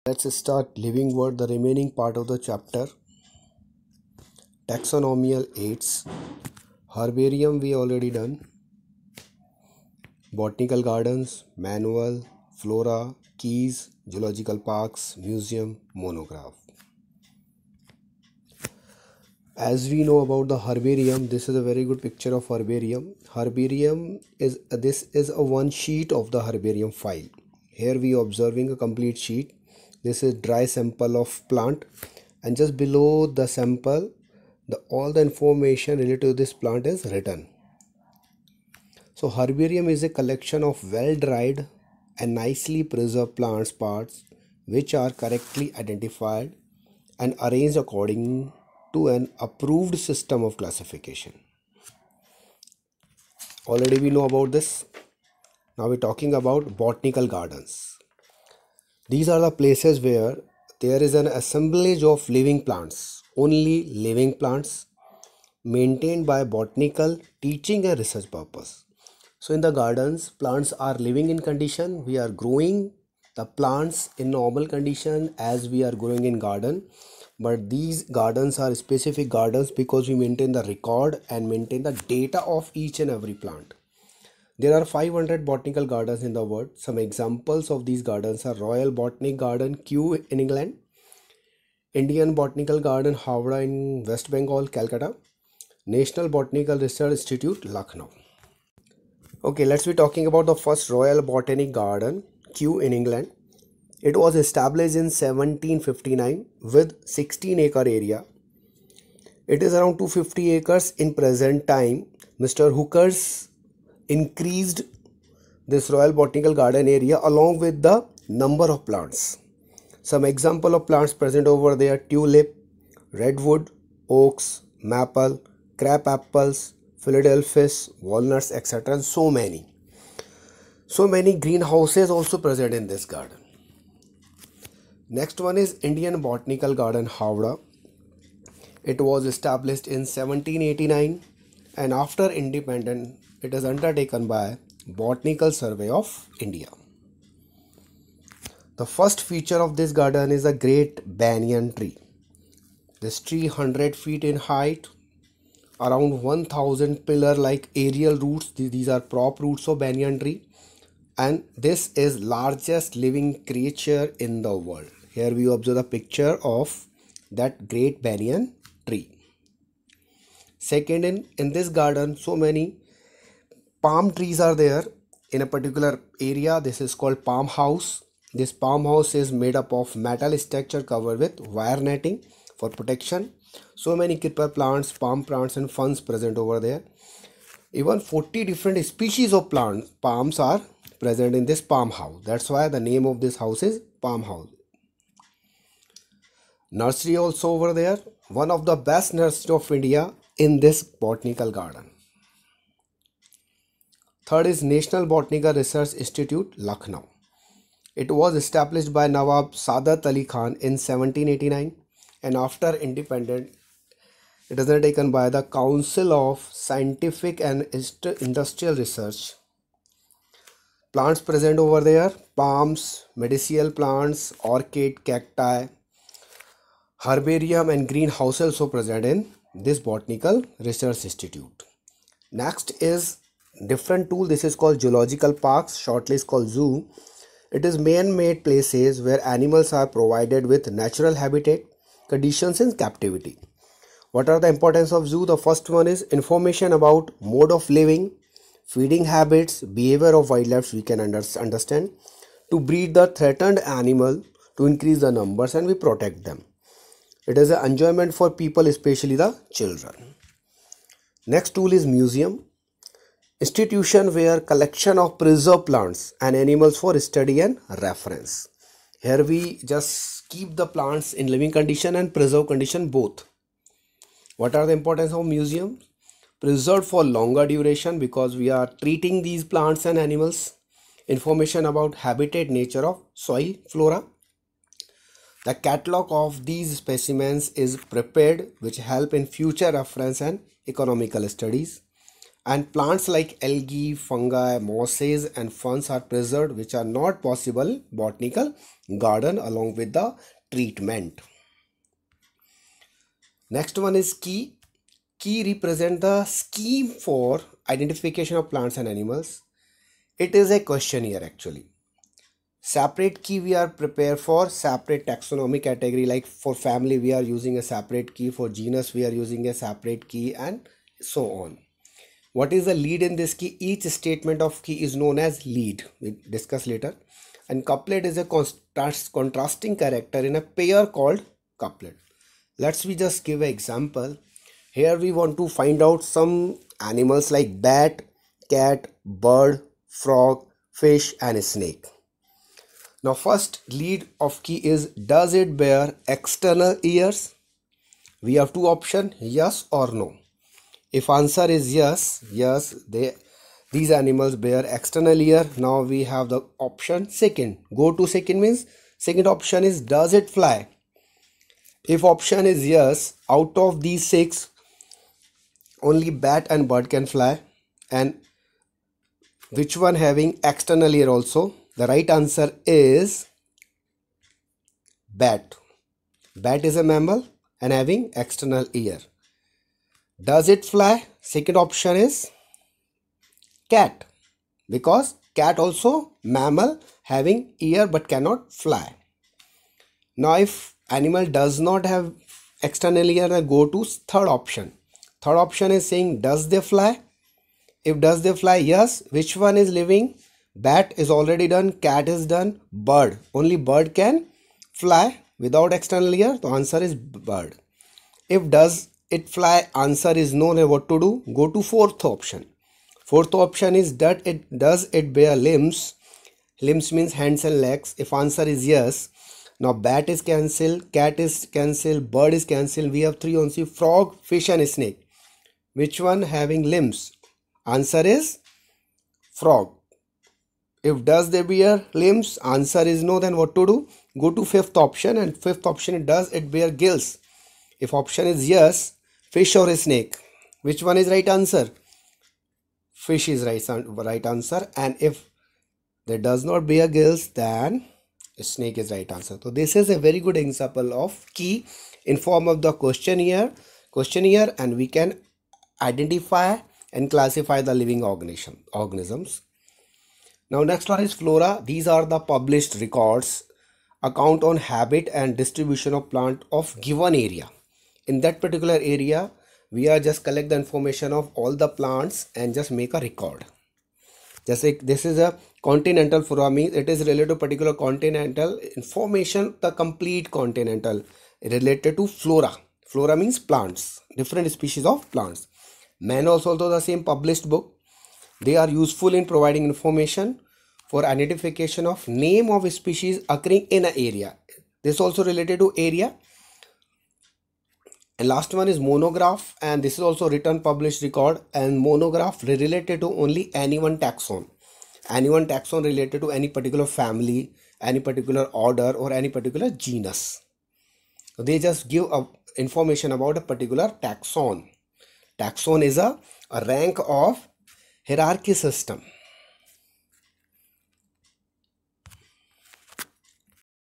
Let's start living world, the remaining part of the chapter. Taxonomical aids. Herbarium we already done. Botanical gardens, manual, flora, keys, zoological parks, museum, monograph. As we know about the herbarium, this is a very good picture of herbarium. Herbarium is a one sheet of the herbarium file. Here we are observing a complete sheet. This is dry sample of plant, and just below the sample, all the information related to this plant is written. So herbarium is a collection of well-dried and nicely preserved plants parts which are correctly identified and arranged according to an approved system of classification. Already we know about this. Now we're talking about botanical gardens. These are the places where there is an assemblage of living plants, only living plants, maintained by botanical teaching and research purpose. So in the gardens, plants are living in condition. We are growing the plants in normal condition as we are growing in garden. But these gardens are specific gardens because we maintain the record and maintain the data of each and every plant. There are 500 botanical gardens in the world. Some examples of these gardens are Royal Botanic Garden, Kew in England, Indian Botanical Garden, Howrah in West Bengal, Calcutta, National Botanical Research Institute, Lucknow. Okay, let's be talking about the first Royal Botanic Garden, Kew in England. It was established in 1759 with 16-acre area. It is around 250 acres in present time. Mr. Hooker's increased this Royal Botanical Garden area along with the number of plants. Some example of plants present over there: tulip, redwood, oaks, maple, crab apples, Philadelphus, walnuts, etc. and so many. So many greenhouses also present in this garden. Next one is Indian Botanical Garden, Howrah. It was established in 1789 and after independence it is undertaken by Botanical Survey of India. The first feature of this garden is a great banyan tree. This tree 100 feet in height, around 1000 pillar like aerial roots. These are prop roots of banyan tree, and this is largest living creature in the world. Here we observe the picture of that great banyan tree. Second, in this garden, so many palm trees are there in a particular area. This is called palm house. This palm house is made up of metal structure covered with wire netting for protection. So many creeper plants, palm plants and ferns present over there. Even 40 different species of palms are present in this palm house. That's why the name of this house is palm house. Nursery also over there. One of the best nursery of India in this botanical garden. Third is National Botanical Research Institute, Lucknow. It was established by Nawab Sadat Ali Khan in 1789 and after independence it is undertaken by the Council of Scientific and Industrial Research. Plants present over there: palms, medicinal plants, orchid, cacti, herbarium and greenhouse also present in this Botanical Research Institute. Next is different tool. This is called zoological parks, shortly is called zoo. It is man-made places where animals are provided with natural habitat conditions in captivity. What are the importance of zoo? The first one is information about mode of living, feeding habits, behavior of wildlife we can understand, to breed the threatened animal, to increase the numbers and we protect them. It is an enjoyment for people, especially the children. Next tool is museum. Institution where collection of preserved plants and animals for study and reference. Here we just keep the plants in living condition and preserved condition both. What are the importance of museum? Preserved for longer duration because we are treating these plants and animals. Information about habitat, nature of soil, flora. The catalog of these specimens is prepared which help in future reference and economical studies. And plants like algae, fungi, mosses and ferns are preserved, which are not possible botanical garden along with the treatment. Next one is key. Key represent the scheme for identification of plants and animals. It is a questionnaire actually. Separate key we are prepared for separate taxonomy category, like for family we are using a separate key, for genus we are using a separate key, and so on. What is the lead in this key? Each statement of key is known as lead. We discuss later. And couplet is a contrasting character in a pair called couplet. Let's we just give an example. Here we want to find out some animals like bat, cat, bird, frog, fish and snake. Now first lead of key is, does it bear external ears? We have two options, yes or no. If answer is yes, these animals bear external ear. Now we have the option second. Go to second means second option is, does it fly? If option is yes, out of these six, only bat and bird can fly. And which one having external ear also? The right answer is bat. Bat is a mammal and having external ear. Does it fly? Second option is cat, because cat also mammal having ear but cannot fly. Now if animal does not have external ear, then go to third option. Third option is saying, does they fly? If does they fly, yes. Which one is living? Bat is already done, cat is done, bird. Only bird can fly without external ear. The answer is bird. If does it fly, answer is no. And what to do? Go to fourth option. Fourth option is, does it bear limbs? Limbs means hands and legs. If answer is yes, now bat is cancelled, cat is cancelled, bird is cancelled. We have three only, frog, fish and snake. Which one having limbs? Answer is frog. If does they bear limbs, answer is no. Then what to do? Go to fifth option, and fifth option, does it bear gills? If option is yes, fish or snake. Which one is right answer? Fish is right answer. And if they does not bear gills, then snake is right answer. So this is a very good example of key in form of the questionnaire, and we can identify and classify the living organisms. Now next one is flora. These are the published records, account on habit and distribution of plant of given area. In that particular area, we are just collect the information of all the plants and just make a record. Just like this is a continental flora, means it is related to particular continental information, the complete continental related to flora. Flora means plants, different species of plants. Manuals also the same published book. They are useful in providing information for identification of name of species occurring in an area. This also related to area. And last one is monograph, and this is also written published record, and monograph related to only any one taxon. Any one taxon related to any particular family, any particular order or any particular genus. So they just give information about a particular taxon. Taxon is a rank of hierarchy system.